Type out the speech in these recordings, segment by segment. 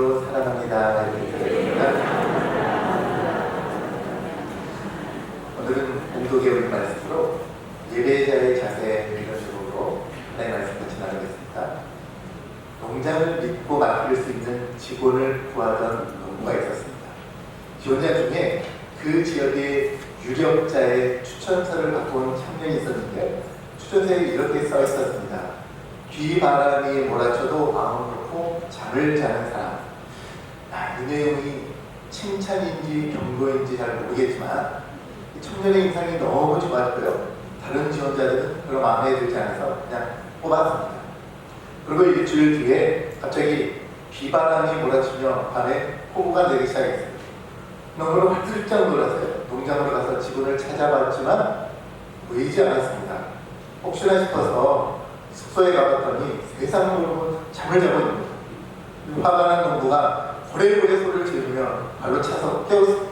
이름으로 사랑합니다. 이렇게 드립니다. 오늘은 공독의 우리 말씀으로 예배자의 자세 이런 식으로 하나의 말씀 같이 나누겠습니다. 농장을 믿고 맡길 수 있는 직원을 구하던 농부가 있었습니다. 지원자 중에 그 지역의 유력자의 추천서를 갖고 온 청년이 있었는데 추천서에 이렇게 써 있었습니다. 비바람이 몰아쳐도 마음 놓고 잠을 자는 사람. 이 내용이 칭찬인지 경고인지 잘 모르겠지만 이 청년의 인상이 너무 좋았고요. 다른 지원자들은 별로 마음에 들지 않아서 그냥 뽑았습니다. 그리고 일주일 뒤에 갑자기 비바람이 몰아치며 밤에 폭우가 내리기 시작했어요. 너무나 활짝 놀랐어요. 농장으로 가서 직원을 찾아봤지만 보이지 않았습니다. 혹시나 싶어서 숙소에 가봤더니 세상 모르고 잠을 자고 있는 거예요. 화가 난 농부가 고래고래 소리를 지르며 발로 차서 깨웠습니다.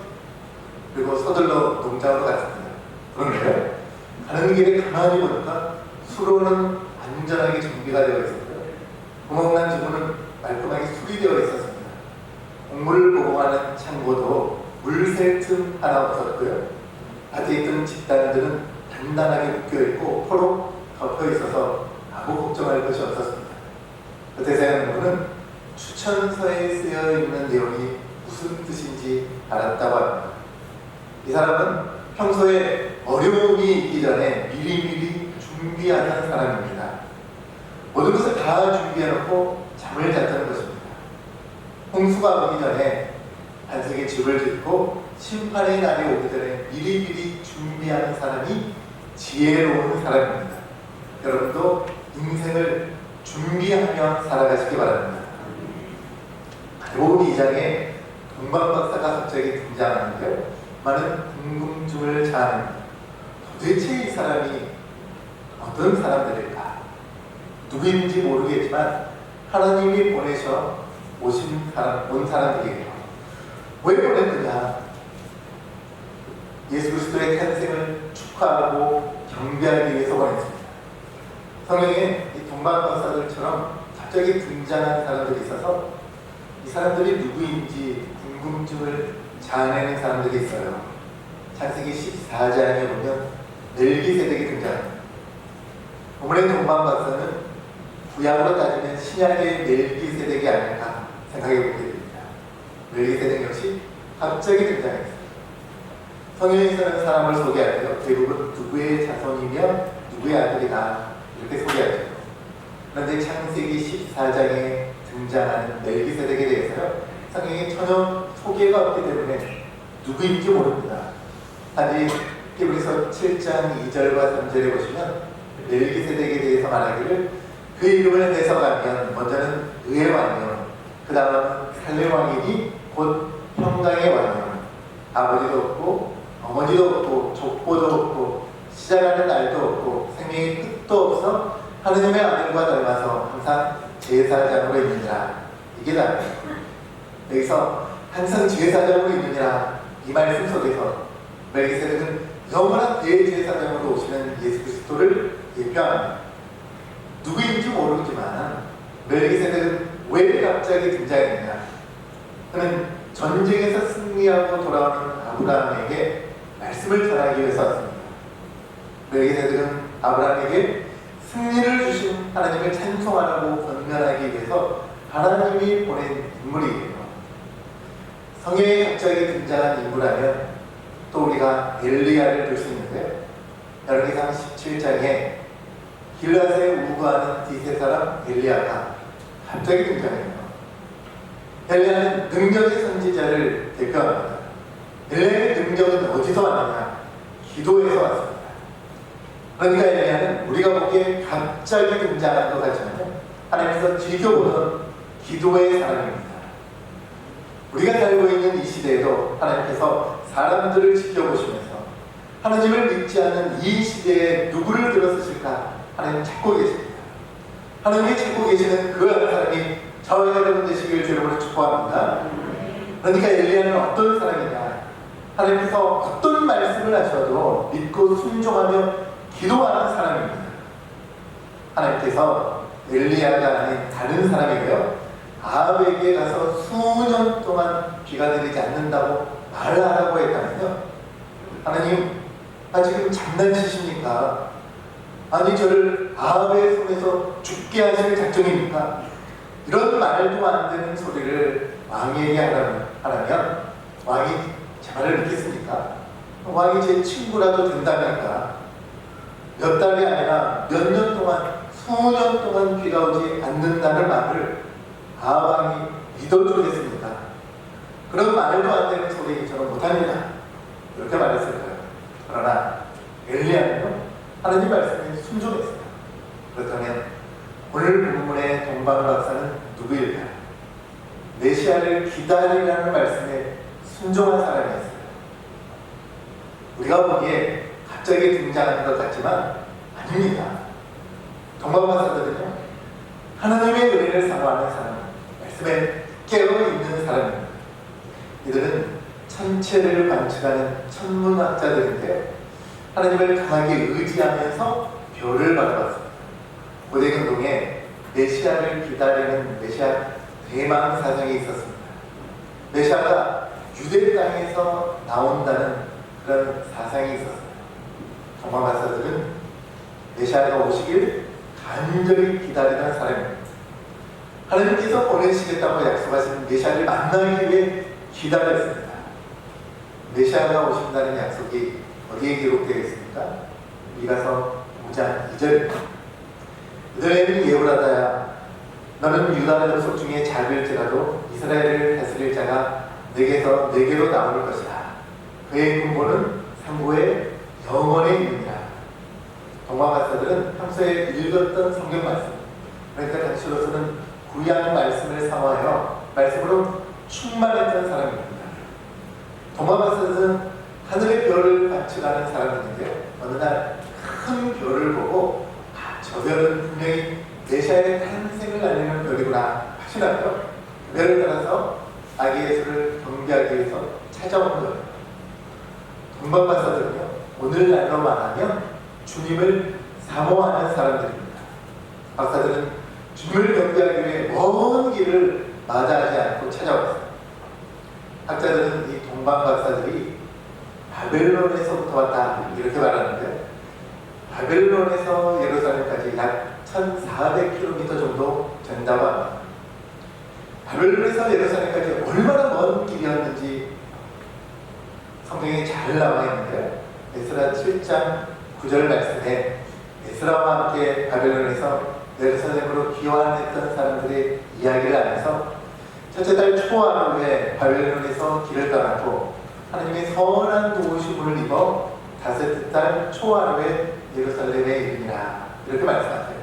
그리고 서둘러 농장으로 갔습니다. 그런데 가는 길에 가만히 보니까 수로는 안전하게 정비가 되어 있었고요. 구멍난 지구는 말끔하게 수리되어 있었습니다. 곡물을 보고하는 창고도 물샐 틈 하나 없었고요. 밭에 있던 집단들은 단단하게 묶여있고 포로 덮여 있어서 아무 걱정할 것이 없었습니다. 그때서야 농부는 추천서에 쓰여 있는 내용이 무슨 뜻인지 알았다고 합니다. 이 사람은 평소에 어려움이 있기 전에 미리미리 준비하는 사람입니다. 모든 것을 다 준비해놓고 잠을 잤다는 것입니다. 홍수가 오기 전에 반석에 집을 짓고 심판의 날이 오기 전에 미리미리 준비하는 사람이 지혜로운 사람입니다. 여러분도 인생을 준비하며 살아가시기 바랍니다. 마태복음 2장에 동방박사가 갑자기 등장하는데요. 많은 궁금증을 자아냅니다. 도대체 이 사람이 어떤 사람들일까? 누구인지 모르겠지만 하나님이 보내셔 온 사람들이에요. 왜 보냈느냐? 예수 그리스도의 탄생을 축하하고 경배하기 위해서 보냈습니다. 성경에 이 동방박사들처럼 갑자기 등장한 사람들이 있어서 이 사람들이 누구인지 궁금증을 자아내는 사람들이 있어요. 창세기 14장에 보면 멜기세덱이 등장합니다. 오늘의 동방박사는 구약으로 따지면 신약의 멜기세덱이 아닐까 생각해 보게 됩니다. 멜기세덱 역시 갑자기 등장했어요. 성경에서는 사람을 소개할 때요, 대부분 누구의 자손이며 누구의 아들이다 이렇게 소개하죠. 그런데 창세기 14장에 등장하는 멜기세덱에 대해서요, 성경에 전혀 소개가 없기 때문에 누구인지 모릅니다. 단지 히브리서 7장 2절과 3절에 보시면 멜기세덱에 대해서 말하기를 그 이름을 해석하면 먼저는 의의 왕이요, 그 다음은 살렘 왕이니 곧 평강의 왕이요, 아버지도 없고 어머니도 없고 족보도 없고 시작하는 날도 없고 생명의 끝도 없어 하느님의 아들과 닮아서 항상 제사장으로 있느니라. 이게 답이에요. 여기서 항상 제사장으로 있느니라 이 말씀 속에서 멜기세덱은 영원한 대제사장으로 오시는 예수 그리스도를 예표합니다. 누구인지 모르지만 멜기세덱은 왜 갑자기 등장했느냐? 그는 전쟁에서 승리하고 돌아오는 아브라함에게 말씀을 전하기 위해서 왔습니다. 멜기세덱은 아브라함에게 승리를 주신 하나님을 찬송하라고 권면하기 위해서 하나님이 보낸 인물이에요. 성경에 갑자기 등장한 인물하면 또 우리가 엘리야를 볼 수 있는데 열왕기상 17장에 길앗에 우거하는 디세 사람 엘리야가 갑자기 등장해요. 엘리야는 능력의 선지자를 대표합니다. 엘리야의 능력은 어디서 왔느냐? 기도에서 왔습니다. 그러니까 엘리야는 우리가 보기에 갑자기 등장한 것 같지만 하나님께서 지켜보던 기도의 사람입니다. 우리가 살고 있는 이 시대에도 하나님께서 사람들을 지켜보시면서 하나님을 믿지 않는 이 시대에 누구를 들어쓰실까? 하나님 찾고 계십니다. 하나님이 찾고 계시는 그 사람이 저와 여러분 되시길 주님으로 축복합니다. 그러니까 엘리야는 어떤 사람이냐? 하나님께서 어떤 말씀을 하셔도 믿고 순종하며 기도하는 사람입니다. 하나님께서 엘리야가 아닌 다른 사람이고요, 아합에게 가서 수년 동안 비가 내리지 않는다고 말하라고 했다면요, 하나님, 지금 장난치십니까? 아니, 저를 아합의 손에서 죽게 하실 작정입니까? 이런 말도 안 되는 소리를 왕에게 하라면 왕이 제 말을 믿겠습니까? 왕이 제 친구라도 된다니까 몇 달이 아니라 몇 년 동안, 수년 동안 비가 오지 않는다는 말을 아합왕이 믿어주겠습니까? 그런 말도 안 되는 소리 저는 못합니다. 이렇게 말했을 거예요. 그러나 엘리야는요, 하나님 말씀에 순종했어요. 그렇다면 오늘 본문의 동방박사는 누구일까요? 메시아를 기다리라는 말씀에 순종한 사람이었어요. 우리가 보기에 갑자기 등장한 것 같지만 아닙니다. 동방박사들은요, 하나님의 은혜를 사모하는 사람, 말씀에 깨어있는 사람입니다. 이들은 천체를 관측하는 천문학자들인데 하나님을 강하게 의지하면서 별을 바라봤습니다. 고대경동에 메시아를 기다리는 메시아 대망 사상이 있었습니다. 메시아가 유대 땅에서 나온다는 그런 사상이 있었습니다. 동방박사들은 메시아가 오시길 간절히 기다리는 사람입니다. 하나님께서 보내시겠다고 약속하신 메시아를 만나기 위해 기다렸습니다. 메시아가 오신다는 약속이 어디에 기록되어 있습니까? 이가서 5장 2절입니다. 그들에는 예후라다야, 너는 유다 족속 중에 작을지라도 이스라엘을 다스릴 자가 내게서 내게로 나올 것이다. 그의 근본은 상고의 영원에 있느니라. 동방박사들은 평소에 읽었던 성경 말씀, 그러니까 당시로서는 구약 말씀을 사모하여 말씀으로 충만했던 사람입니다. 동방박사들은 하늘의 별을 관측하는 사람인데 어느 날 큰 별을 보고 저 별은 분명히 메시아의 탄생을 알리는 별이구나 하시나요? 그 별을 따라서 아기 예수를 경배하기 위해서 찾아온 거예요. 동방박사들은요, 오늘날로 말하면 주님을 사모하는 사람들입니다. 박사들은 주님을 경배하기 위해 먼 길을 마다하지 않고 찾아왔어요. 학자들은 이 동방박사들이 바벨론에서부터 왔다 이렇게 말하는데, 바벨론에서 예루살렘까지 약 1400km 정도 된다고 합니다. 바벨론에서 예루살렘까지 얼마나 먼 길이었는지 성경에 잘 나와 있는데, 에스라 7장 9절 말씀에 에스라와 함께 바벨론에서 예루살렘으로 귀환했던 사람들의 이야기를 하면서 첫째 달 초하루에 바벨론에서 길을 떠났고 하나님의 선한 도우심을 입어 다섯째 달 초하루에 예루살렘에 이르니라, 이렇게 말씀하세요.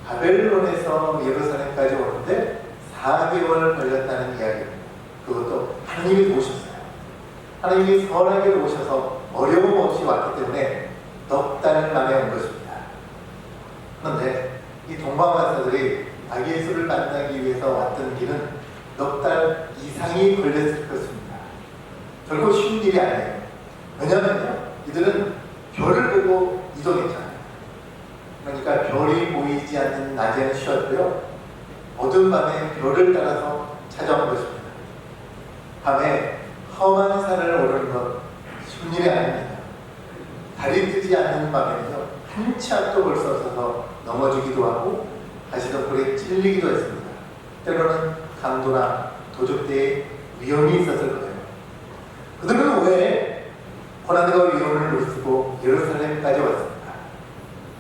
바벨론에서 예루살렘까지 오는데 4개월 걸렸다는 이야기입니다. 그것도 하나님이 도우셨어요. 하나님이 선하게 도우셔서 어려움 없이 왔기 때문에 넉 달 만에 온 것입니다. 그런데 이 동방박사들이 아기 예수를 만나기 위해서 왔던 길은 넉 달 이상이 걸렸을 것입니다. 결코 쉬운 일이 아니에요. 왜냐하면요, 이들은 별을 보고 이동했잖아요. 그러니까 별이 보이지 않는 낮에는 쉬었고요, 어두운 밤에 별을 따라서 찾아온 것입니다. 밤에 험한 산을 오르는 것 쉬운 일이 아닙니다. 달이 뜨지 않는 밤에는요, 한 치 앞도 볼 수 없어서 넘어지기도 하고 가시덤불에 찔리기도 했습니다. 때로는 강도나 도적대의 위험이 있었을 거예요. 그들은 왜 고난과 위험을 무릅쓰고 예루살렘까지 왔습니까?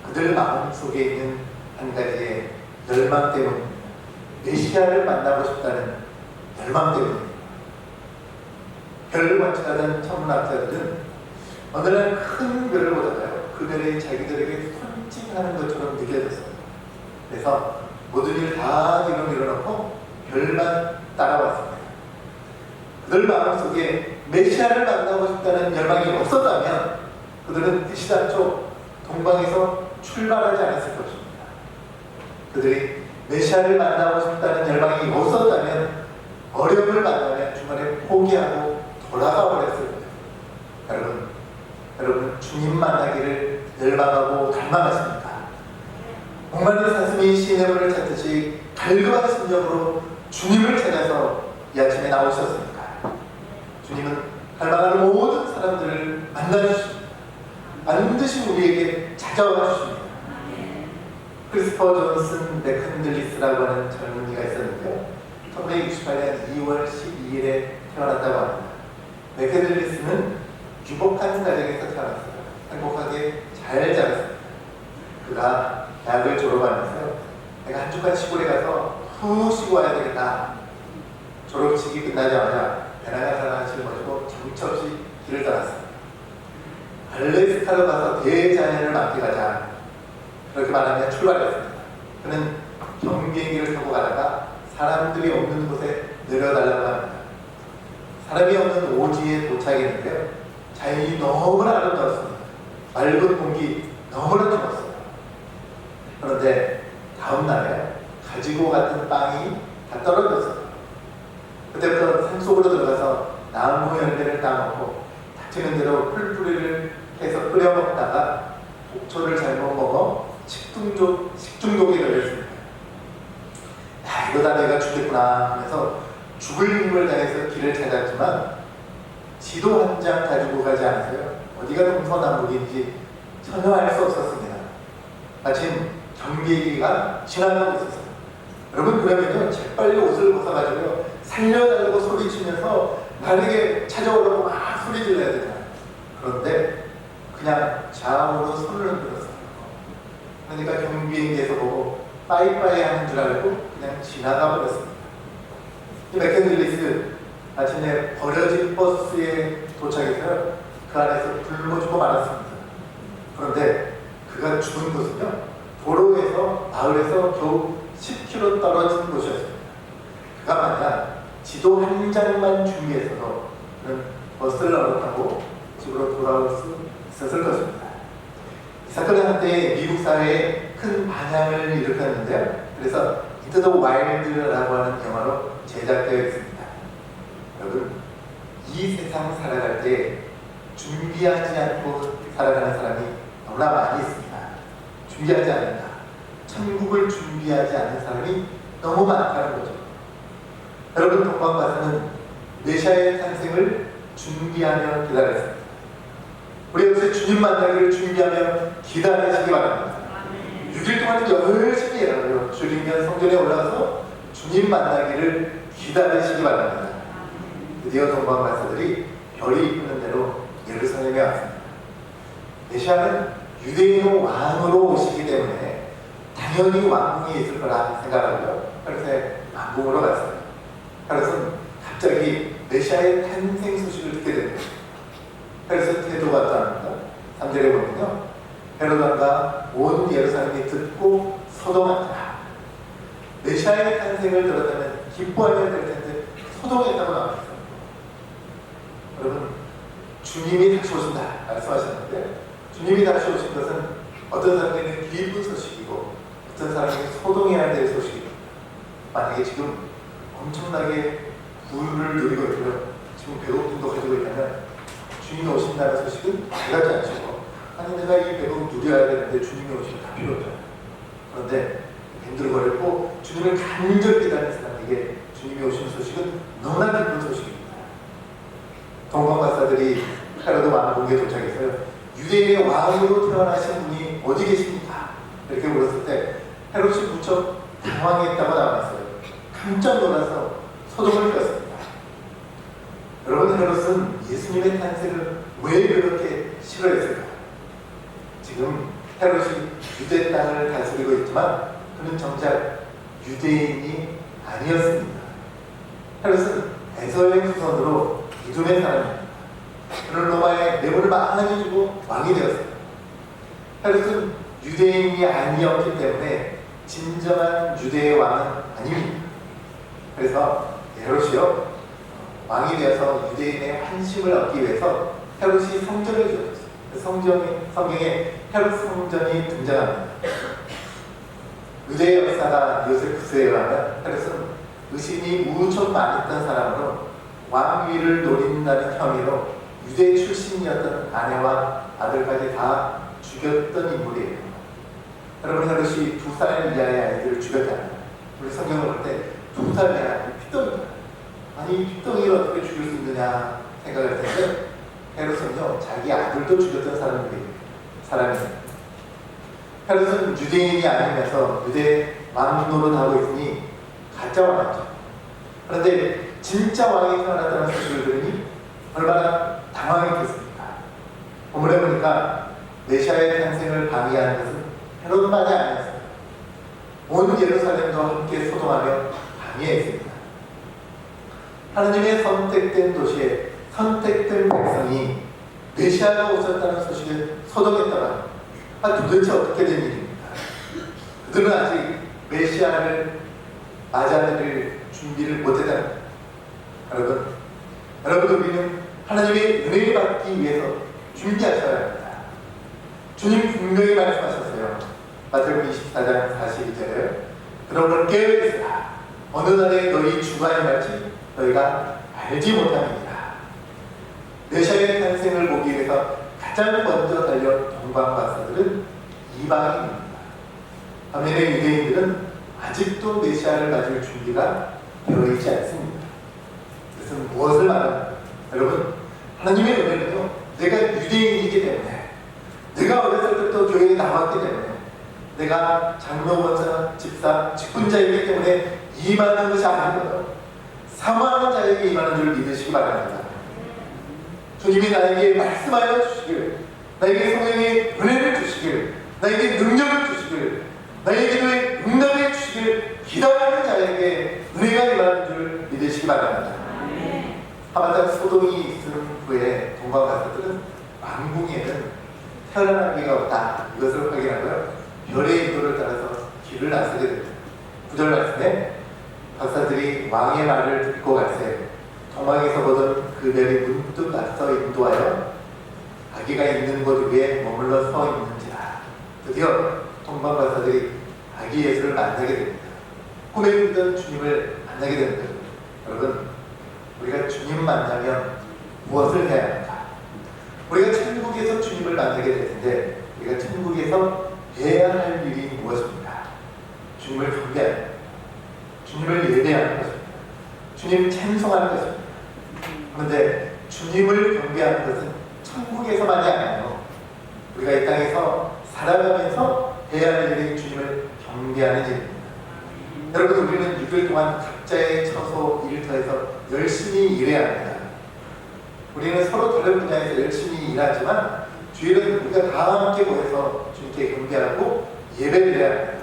그들 마음속에 있는 한 가지의 열망 때문입니다. 메시아를 만나고 싶다는 열망 때문입니다. 별을 관측하던 천문학자들은 어느 날 큰 별을 보다가요, 그 별이 자기들에게 손짓하는 것처럼 느껴졌어요. 그래서 모든 일 다 뒤로 밀어놓고 별만 따라왔습니다. 그들 마음속에 메시아를 만나고 싶다는 열망이 없었다면 그들은 대시단쪽 동방에서 출발하지 않았을 것입니다. 그들이 메시아를 만나고 싶다는 열망이 없었다면 어려움을 만나면 중간에 포기하고 돌아가 버렸을 거예요. 여러분 주님 만나기를 열망하고 갈망하십니까? 목마른 사슴이 시냇물을 찾듯이 갈급한 심정으로 주님을 찾아서 이 아침에 나오셨습니까? 주님은 갈망하는 모든 사람들을 만나주십니다. 반드시 우리에게 찾아와 주십니다. 크리스퍼 존슨 맥컨들리스라고 하는 젊은이가 있었는데요. 1968년 2월 12일에 태어났다고 합니다. 맥컨들리스는 유복한 가정에서 태어났어요. 행복하게 잘 자랐습니다. 그가 대학을 졸업하면서 내가 한 주간 시골에 가서 후 쉬고 와야 되겠다. 졸업식이 끝나자마자 배낭을 하나 짊어지고 정처 없이 길을 떠났습니다. 알래스카로 가서 대자연을 만끽하자. 그렇게 말하며 출발했습니다. 그는 경비행기를 타고 가다가 사람들이 없는 곳에 내려달라고 합니다. 사람이 없는 오지에 도착했는데요. 자연이 너무나 아름다웠습니다. 맑은 공기 너무나 좋았어요. 그런데 다음 날에 가지고 갔던 빵이 다 떨어졌어요. 그때부터 산속으로 들어가서 나무 열매를 따먹고 닥치는 대로 풀뿌리를 해서 끓여 먹다가 독초를 잘못 먹어 식중독에 걸렸습니다. 야, 이러다 내가 죽겠구나 하면서 죽을 힘을 다해서 길을 찾았지만 지도 한 장 가지고 가지 않았어요. 어디가 동서남북인지 전혀 알 수 없었습니다. 마침 경비기가 지나가고 있었어요. 여러분 그러면요 재빨리 옷을 벗어가지고 살려달라고 소리치면서 나에게 찾아오라고 막 소리 질러야 되잖아요. 그런데 그냥 좌우로 손을 흔들었어요. 그러니까 경비행기에서 보고 빠이빠이 하는 줄 알고 그냥 지나가 버렸습니다. 이 맥컨들리스 아침에 버려진 버스에 도착해서 그 안에서 굶어 죽고 말았습니다. 그런데 그가 죽은 곳은요 도로에서 마을에서 겨우 10km 떨어진 곳이었습니다. 그가 만약 지도 한 장만 준비해서도 그는 버스를 얼어타고 집으로 돌아올 수 있었을 것입니다. 이 사건은 한때 미국 사회에 큰 반향을 일으켰는데요. 그래서 인터 더 와일드라고 하는 영화로 제작되어 있습니다. 여러분, 이 세상 살아갈 때 준비하지 않고 살아가는 사람이 너무나 많이 있습니다. 준비하지 않는다. 천국을 준비하지 않는 사람이 너무 많다는 거죠. 여러분, 동방가서는 메시아의 탄생을 준비하며 기다렸습니다. 우리 역시 주님 만나기를 준비하며 기다리시기 바랍니다. 6일 동안 열심히 해요. 주일이면 성전에 올라가서 주님 만나기를 기다리시기 바랍니다. 드디어 동방가서들이 별이 이끄는 대로 예루살렘에 왔습니다. 메시아는 유대인의 왕으로 오시기 때문에 당연히 왕궁이 있을 거라 생각하고요. 그래서 왕궁으로 갔어요. 그래서 갑자기 메시아의 탄생 소식을 듣게 됩니다. 그래서 태도가 어떠합니까? 3절에 보면요. 헤롯 왕과 온 예루살렘이 듣고 소동하더라. 메시아의 탄생을 들었다면 기뻐해야 될 텐데 소동했다고 나왔어요. 여러분, 주님이 다시 오신다 말씀하셨는데 주님이 다시 오신 것은 어떤 사람에게는 기쁜 소식이고 어떤 사람에게는 소동해야 될 소식입니다. 만약에 지금 엄청나게 부를 누리고 있고요. 지금 배고픔도 가지고 있다면 주님이 오신다는 소식은 와닿지 않죠. 아니 내가 이 배고픔 누려야 되는데 주님이 오시면 다 필요 없잖아요. 그런데 힘들어버렸고 주님을 간절히 기다리는 사람에게 주님이 오시는 소식은 너무나 기쁜 소식입니다. 동방박사들이 헤로드 왕궁에 도착해서요. 유대인의 왕으로 태어나신 분이 어디 계십니까? 이렇게 물었을 때 헤롯이 무척 당황했다고 나왔어요. 깜짝 놀라서 소동을 피웠습니다. 여러분, 헤롯은 예수님의 탄생을 왜 그렇게 싫어했을까요? 지금 헤롯이 유대 땅을 다스리고 있지만 그는 정작 유대인이 아니었습니다. 헤롯은 에서의 후손으로 이두메 사람입니다. 그는 로마에 뇌물을 많이 주고 왕이 되었습니다. 헤롯은 유대인이 아니었기 때문에 진정한 유대의 왕은 아닙니다. 그래서 헤롯이요 왕이 되어서 유대인의 환심을 얻기 위해서 헤롯이 성전을 지었어요. 성경에 헤롯 성전이 등장합니다. 유대의 역사가 요세푸스에 의하면 헤롯은 의심이 무척 많았던 사람으로 왕위를 노린다는 혐의로 유대 출신이었던 아내와 아들까지 다 죽였던 인물이에요. 여러분, 헤롯이 2살 이하의 아이들을 죽였잖아요. 우리 성경을 볼 때 두 살이야 핏덩이다. 아니 핏덩이를 어떻게 죽일 수 있느냐 생각할 텐데 헤롯은요 자기 아들도 죽였던 사람이에요. 헤롯은 유대인이 아니면서 유대 왕 노릇하고 있으니 가짜 왕이죠. 그런데 진짜 왕이 태어났다는 소식을 들으니 얼마나 당황했겠습니까? 본문에 보니까 메시아의 탄생을 방해하는 것은 헤롯만이 아니었어요. 온 예루살렘도 함께 소동하며 방해했습니다. 하나님의 선택된 도시에 선택된 백성이 메시아가 오셨다는 소식을 소동했다가 도대체 어떻게 된 일입니까? 그들은 아직 메시아를 맞아들일 준비를 못했다는 거예요. 여러분 우리는 하나님의 은혜를 받기 위해서 준비하셔야 합니다. 주님 분명히 말씀하셨어요. 마태복음 24장 42절에 그러므로 깨어있으라 어느 날에 너희 주가 임할지 너희가 알지 못함이니라. 메시아의 탄생을 보기 위해서 가장 먼저 달려 동방박사들은 이방인입니다. 반면에 유대인들은 아직도 메시아를 맞을 준비가 되어 있지 않습니다. 그것은 무엇을 말합니까? 여러분 하나님의 은혜는요 내가 유대인이기 때문에 내가 어렸을 때부터 교회에 나왔기 때문에 내가 장로, 권사, 집사, 직분자이기 때문에 임하는 것이 아니고요 사모하는 자에게 임하는 줄 믿으시기 바랍니다. 주님이 나에게 말씀하여 주시길, 나에게 성령의 은혜를 주시길, 나에게 능력을 주시길, 나의 기도에 응답해 주시길 기다리는 자에게 은혜가 임하는 줄 믿으시기 바랍니다. 하마땅 소동이 있은 후에 동방박사들은 왕궁에는 태어나기가 없다 이것을 확인하고요 별의 인도를 따라서 길을 나서게 됩니다. 9절 말씀에 박사들이 왕의 말을 듣고 갈새 동방에서 보던 그 별이 문득 맞서 인도하여 아기가 있는 곳 위에 머물러 서 있는지라. 드디어 동방 박사들이 아기 예수를 만나게 됩니다. 꿈에 보던 주님을 만나게 됩니다. 여러분 우리가 주님 만나면 무엇을 해야 합니까? 우리가 천국에서 주님을 만나게 될 텐데 우리가 천국에서 해야 할 일이 무엇입니까? 주님을 경배하는 것입니다. 주님을 예배하는 것입니다. 주님을 찬송하는 것입니다. 그런데 주님을 경배하는 것은 천국에서만이 아니에요. 우리가 이 땅에서 살아가면서 해야 할 일이 주님을 경배하는 일입니다. 여러분 우리는 6일 동안 각자의 처소 일터에서 열심히 일해야 합니다. 우리는 서로 다른 분야에서 열심히 일하지만 주일은 우리가 다 함께 모여서 주님께 경배하고 예배를 해야 합니다.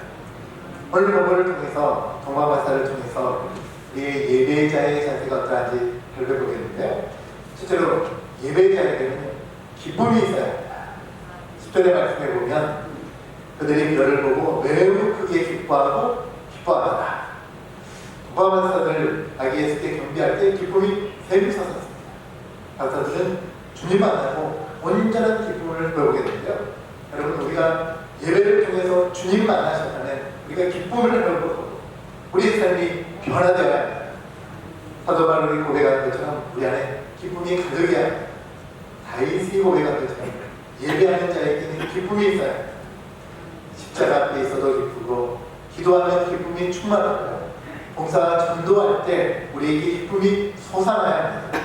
오늘 본문을 통해서 동방박사를 통해서 우리의 예배자의 자세가 어떠한지 살펴보겠는데요. 실제로 예배자에게는 기쁨이 있어야 합니다. 10절의 말씀에 보면 그들이 별을 보고 매우 크게 기뻐하고 기뻐하더라. 동방박사들 아기 예수께 경배할 때 기쁨이 샘솟았습니다. 박사들은 주님 만나고 온전한 기쁨을 보게 되는데요. 여러분 우리가 예배를 통해서 주님 만나셨다면 우리가 기쁨을 하고 우리의 삶이 변화되어야 합니다. 사도 바울이 고백한 것처럼 우리 안에 기쁨이 가득해야 합니다. 다윗이 고백한 것처럼 예배하는 자에게는 기쁨이 있어야 합니다. 십자가 앞에 있어도 기쁘고 기도하면 기쁨이 충만하고 봉사 전도할 때 우리에게 기쁨이 솟아나야 합니다.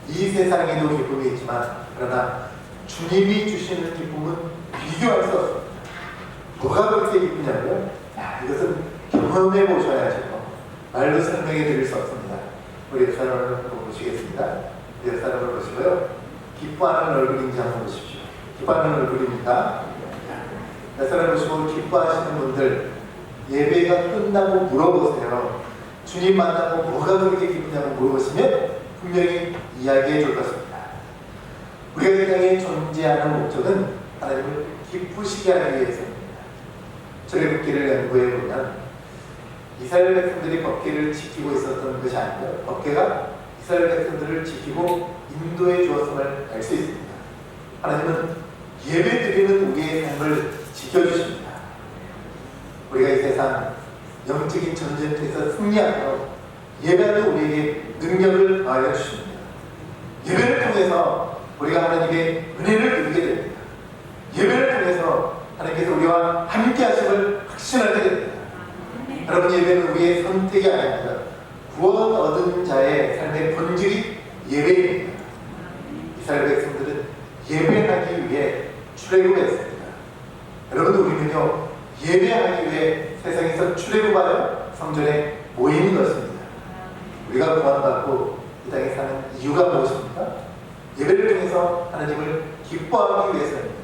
이 세상에도 기쁨이 있지만 그러나 주님이 주시는 기쁨은 비교할 수 없습니다. 뭐가 그렇게 기쁘냐고요? 이것은 경험해 보셔야죠. 말로 설명해 드릴 수 없습니다. 우리 옆 사람을 보시겠습니다. 우리 옆 사람을 보시고요. 기뻐하는 얼굴인지 한번 보십시오. 기뻐하는 얼굴입니까? 옆 사람을 보시고 기뻐하시는 분들 예배가 끝나고 물어보세요. 주님 만나고 뭐가 그렇게 기쁘냐고 물어보시면 분명히 이야기해 줄 것입니다. 우리가 이 땅에 존재하는 목적은 하나님을 기쁘시게 하기 위해서입니다. 출애굽기를 연구해 보면 이스라엘 백성들이 법궤를 지키고 있었던 것이 아니고요. 법궤가 이스라엘 백성들을 지키고 인도해 주었음을 알 수 있습니다. 하나님은 예배 드리는 우리의 삶을 지켜주십니다. 우리가 이 세상 영적인 전쟁터에서 승리하도록 예배는 우리에게 능력을 더하여 주십니다. 예배를 통해서 우리가 하나님의 은혜를 누리게 됩니다. 예배를 통해서 하나님께서 우리와 함께 하심을 확신하게 됩니다. 여러분, 예배는 우리의 선택이 아닙니다. 구원 얻은 자의 삶의 본질이 예배입니다. 이스라엘 백성들은 예배하기 위해 출애굽했습니다. 여러분, 우리는요, 예배하기 위해 세상에서 출애굽하여 성전에 모이는 것입니다. 우리가 구원받고 이 땅에 사는 이유가 무엇입니까? 예배를 통해서 하나님을 기뻐하기 위해서입니다.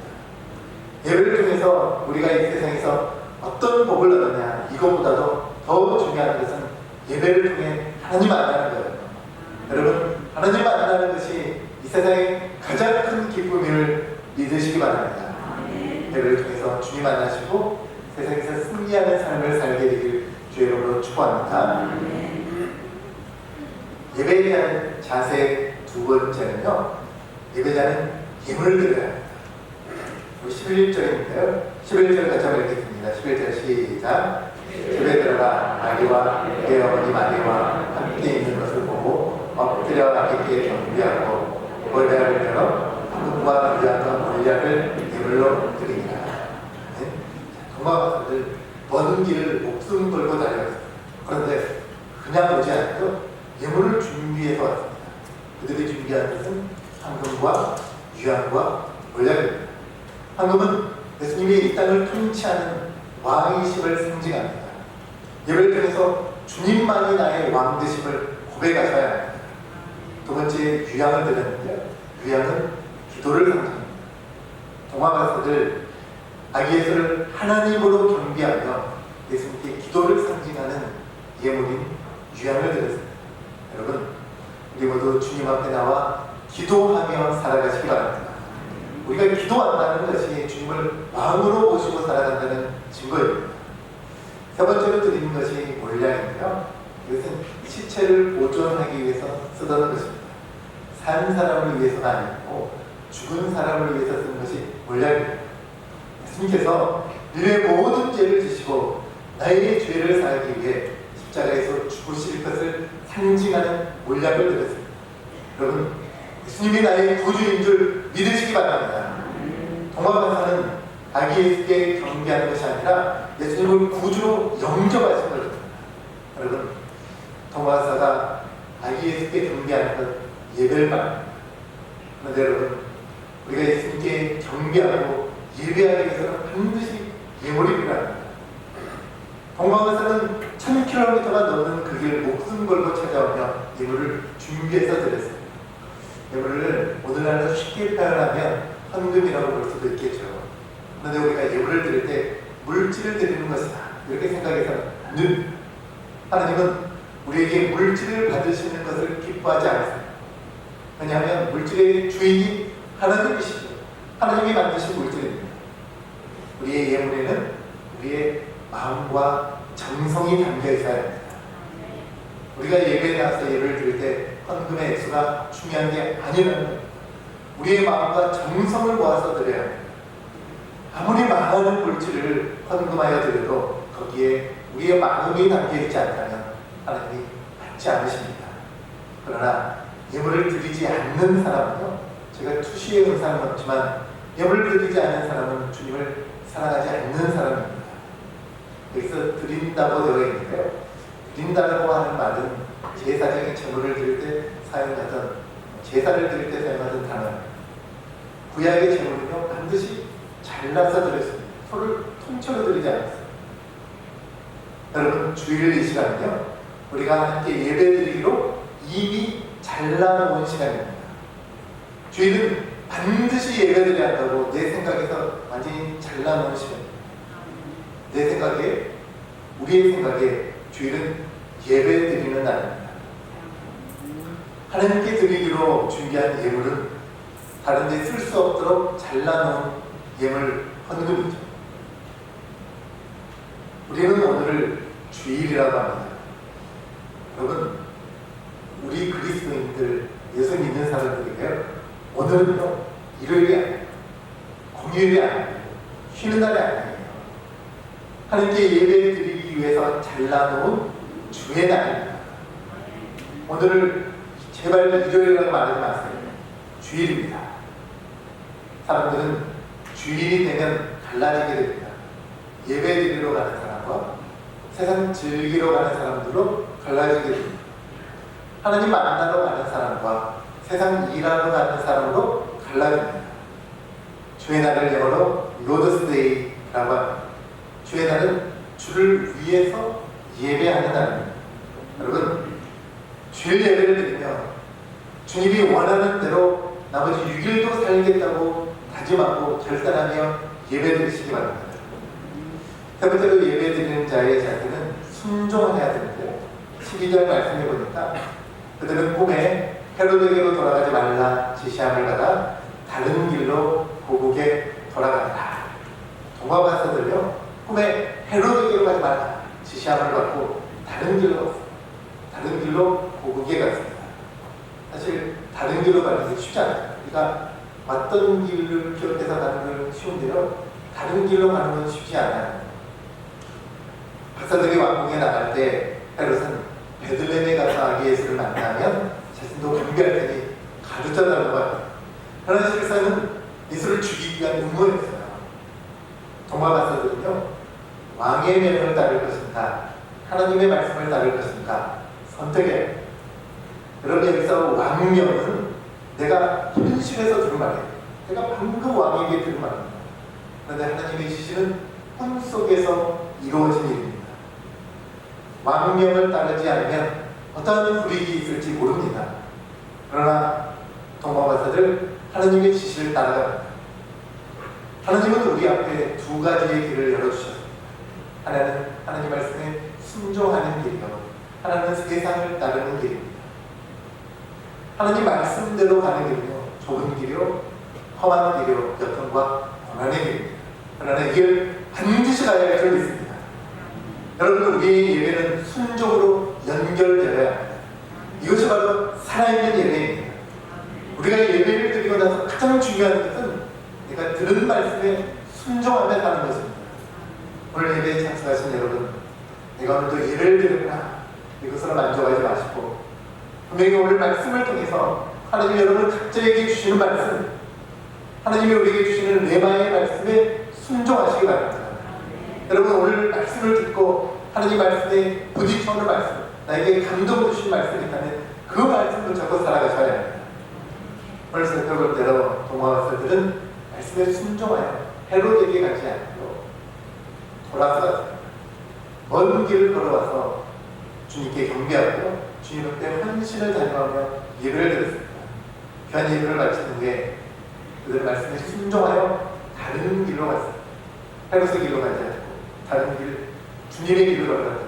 예배를 통해서 우리가 이 세상에서 어떤 복을 얻느냐, 이것보다도 더 중요한 것은 예배를 통해 하나님 만나는 거예요. 여러분, 하나님 만나는 것이 이 세상의 가장 큰 기쁨을 믿으시기 바랍니다. 예배를 통해서 주님 만나시고 세상에서 승리하는 삶을 살게 되길 주의 이름으로 축복합니다. 예배에 대한 자세 두 번째는요, 예배자는 예물을 드려야 합니다. 11절인데요. 11절 같이 한번 읽겠습니다. 11절 시작. 집에 들어가 마리와 그의 어머니 마리와 함께 있는 것을 보고 엎드려 아기께 경배하고 골대를 열어 한국과 귀한과 몰약을 예물로 드립니다. 네? 동방가서들 먼 길을 목숨 걸고 달려갔어요. 그런데 그냥 오지 않고 예물을 준비해서 왔습니다. 그들이 준비한 것은 황금과 유향과 몰약입니다. 황금은 예수님이 이 땅을 통치하는 왕이심을 상징합니다. 예배를 통해서 주님만이 나의 왕 되심을 고백하셔야 합니다. 두 번째, 유향을 드렸는데요. 유향은 기도를 상징합니다. 동화가서들 아기 예수를 하나님으로 경배하며 예수님께 기도를 상징하는 예물인 유향을 드렸습니다. 여러분, 우리 모두 주님 앞에 나와 기도하며 살아가시기 바랍니다. 우리가 기도한다는 것이 주님을 왕으로 모시고 살아간다는 증거입니다. 세 번째로 드리는 것이 몰약인데요. 이것은 시체를 보존하기 위해서 쓰던 것입니다. 산 사람을 위해서가 아니고 죽은 사람을 위해서 쓰는 것이 몰약입니다. 예수님께서 너의 모든 죄를 지시고 나의 죄를 사하기 위해 십자가에서 죽으실 것을 상징하는 몰약을 드렸습니다. 여러분, 예수님이 나의 구주인 줄 믿으시기 바랍니다. 동화가사는 아기 예수께 경배하는 것이 아니라 예수님을 구주로 영접하신 것입니다. 여러분, 동화가사가 아기 예수께 경배하는 것 예배를 말합니다. 그런데 여러분, 우리가 예수님께 경배하고 예배하기 위해서는 반드시 예물이 필요합니다. 동방에서는 1000km가 넘는 그 길을 목숨 걸고 찾아오며 예물을 준비해서 드렸습니다. 예물을 오늘날로 쉽게 표현하면 헌금이라고 볼 수도 있겠죠. 그런데 우리가 예물을 드릴 때 물질을 드리는 것이다, 이렇게 생각해서는 안 됩니다. 하나님은 우리에게 물질을 받으시는 것을 기뻐하지 않으세요. 왜냐하면 물질의 주인이 하나님이시죠. 하나님이 만드신 물질입니다. 우리의 예물에는 우리의 마음과 정성이 담겨 있어야 합니다. 우리가 예배에 나와서 예배를 드릴 때 헌금의 액수가 중요한 게 아니라는 우리의 마음과 정성을 모아서 드려야 합니다. 아무리 많은 물질을 헌금하여 드려도 거기에 우리의 마음이 담겨 있지 않다면 하나님이 받지 않으십니다. 그러나 예물을 드리지 않는 사람은요, 제가 투시의 의사는 없지만 예물을 드리지 않는 사람은 주님을 사랑하지 않는 사람입니다. 여기서 드린다고 되어 있는데요, 드린다고 하는 말은 제사적인 제물을 드릴 때 사용하던, 제사를 드릴 때 사용하던 단어입니다. 구약의 제물은요, 반드시 잘라서 드렸습니다. 소를 통째로 드리지 않았어요. 여러분, 주일 이 시간은요, 우리가 함께 예배 드리기로 이미 잘라놓은 시간입니다. 주일은 반드시 예배 드려야 한다고 내 생각에서 완전히 잘라놓은 시간입니다. 내 생각에, 우리의 생각에 주일은 예배 드리는 날입니다. 하나님께 드리기로 준비한 예물은 다른 데 쓸 수 없도록 잘라놓은 예물 헌금이죠. 우리는 오늘을 주일이라고 합니다. 여러분, 우리 그리스도인들, 예수 믿는 사람들에게요, 오늘은요, 일요일이 아니에요. 공휴일이 아니에요. 쉬는 날이 아니에요. 하나님께 예배 드리기 위해서 잘라놓은 주의 날입니다. 오늘을 제발 일요일이라고 말하지 마세요. 주일입니다. 사람들은 주일이 되면 갈라지게 됩니다. 예배 드리러 가는 사람과 세상 즐기러 가는 사람들로 갈라지게 됩니다. 하나님 만나러 가는 사람과 세상 일하러 가는 사람으로 갈라집니다. 주의 날을 영어로 로드스데이라고 합니다. 주의 날은 주를 위해서 예배하는 날입니다. 여러분, 주일 예배를 드리며 주님이 원하는 대로 나머지 6일도 살겠다고 다짐하고 결단하며 예배 드리시기 바랍니다. 세 번째로 예배 드리는 자의 자세는 순종해야 되는데 12절 말씀해 보니까 그들은 꿈에 헤로드에게로 돌아가지 말라 지시함을 받아 다른 길로 고국에 돌아간다. 동화가서들요 꿈에 헤로드에게로 가지 말라 지시함을 받고 다른 길로 고국에 갔습니다. 사실 다른 길로 가는 게 쉽지 않아요. 우리가 왔던 길을 기억해서 가는 건 쉬운데요, 다른 길로 가는 건 쉽지 않아요. 박사들이 왕궁에 나갈 때 헤롯은 베들레헴에 가서 아기 예수를 만나면 자신도 경배할 테니 가르쳐달라고 합니다. 그러나 실상은 예수를 죽이기 위한 음모였어요. 동화 박사들은요, 왕의 명을 따를 것인가 하나님의 말씀을 따를 것인가 선택해. 여러분, 여기서 왕명은 내가 현실에서 들은 말이에요. 내가 방금 왕에게 들은 말입니다. 그런데 하나님의 지시는 꿈속에서 이루어진 일입니다. 왕명을 따르지 않으면 어떠한 불이익이 있을지 모릅니다. 그러나 동방박사들 하나님의 지시를 따라갑니다. 하나님은 우리 앞에 두 가지의 길을 열어주셨습니다. 하나는 하나님 말씀에 순종하는 길이요, 하나는 세상을 따르는 길입니다. 하나님 말씀대로 가는 길이요, 좁은 길이요, 험한 길이요, 고통과 고난의 길입니다. 그러나 이 길 반드시 가야 할 길이 있습니다. 여러분, 우리의 예배는 순종으로 연결되어야 합니다. 이것이 바로 살아있는 예배입니다. 우리가 예배를 드리고 나서 가장 중요한 것은 내가 들은 말씀에 순종하며 사는 것입니다. 오늘 예배에 참석하신 여러분, 내가 오늘도 예배를 드렸구나, 이것으로 만족하지 마시고 분명히 오늘 말씀을 통해서 하나님이 여러분 각자에게 주시는 말씀, 하나님이 우리에게 주시는 레마의 말씀에 순종하시기 바랍니다. 여러분, 오늘 말씀을 듣고 하나님 말씀에 부딪혀오는 말씀, 나에게 감동 주신 말씀이 있다면 그 말씀을 적어 살아가셔야 합니다. 오늘 살펴볼 대로 동화가서들은 말씀에 순종하여 헤롯에게 가지 않고 돌아서 먼 길을 걸어와서 주님께 경배하고 주님 앞에 헌신을 다녀가며 예배를 드렸습니다. 귀한 예배를 마친 후에 그들은 말씀에 순종하여 다른 길로 갔습니다. 헤롯의 길로 가지 않고 다른 길, 주님의 길을 걸어갑니다.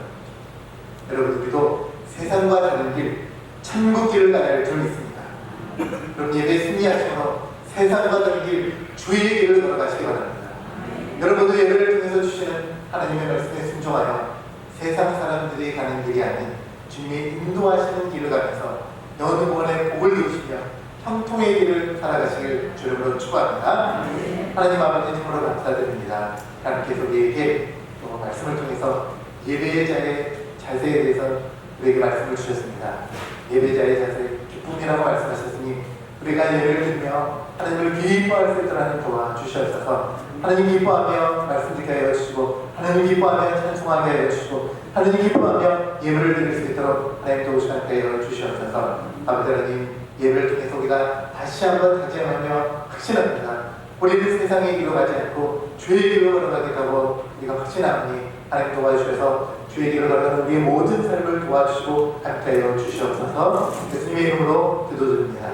여러분, 우리도 세상과 다른 길, 천국 길을 가야 할 줄이 있습니다. 그럼 예배 승리하셔서 세상과 다른 길, 주의 길을 걸어가시기 바랍니다. 여러분도 예배를 통해서 주시는 하나님의 말씀에 순종하여 세상 사람들이 가는 길이 아닌 주님이 인도하시는 길을 가면서 영원 구원의 복을 이루시며 형통의 길을 살아가시길 주님으로 축복합니다. 하나님 아버지, 참으로 감사드립니다. 하나님께서 우리에게 또 말씀을 통해서 예배자의 자세에 대해서 우리에게 말씀을 주셨습니다. 예배자의 자세, 기쁨이라고 말씀하셨으니 우리가 예배를 드리며 하나님을 기뻐할 수 있도록 하나님 도와주셔서 하나님 기뻐하며 말씀드리게 하여 주시고, 하나님 기뻐하며 찬송하게 하여 주시고, 하나님 기뻐하며 예배를 드릴 수 있도록 하나님 도우시게 하여 주시옵소서. 아버지 하나님, 예배를 통해서 우리가 다시 한번 다짐하며 확신합니다. 우리는 세상의 길로 가지 않고 주의 길로 걸어가겠다고 우리가 확신하니 하나님 도와주셔서 주의 길로 걸어가는 우리의 모든 삶을 도와주시고 함께 하여 주시옵소서. 예수님의 이름으로 기도드립니다.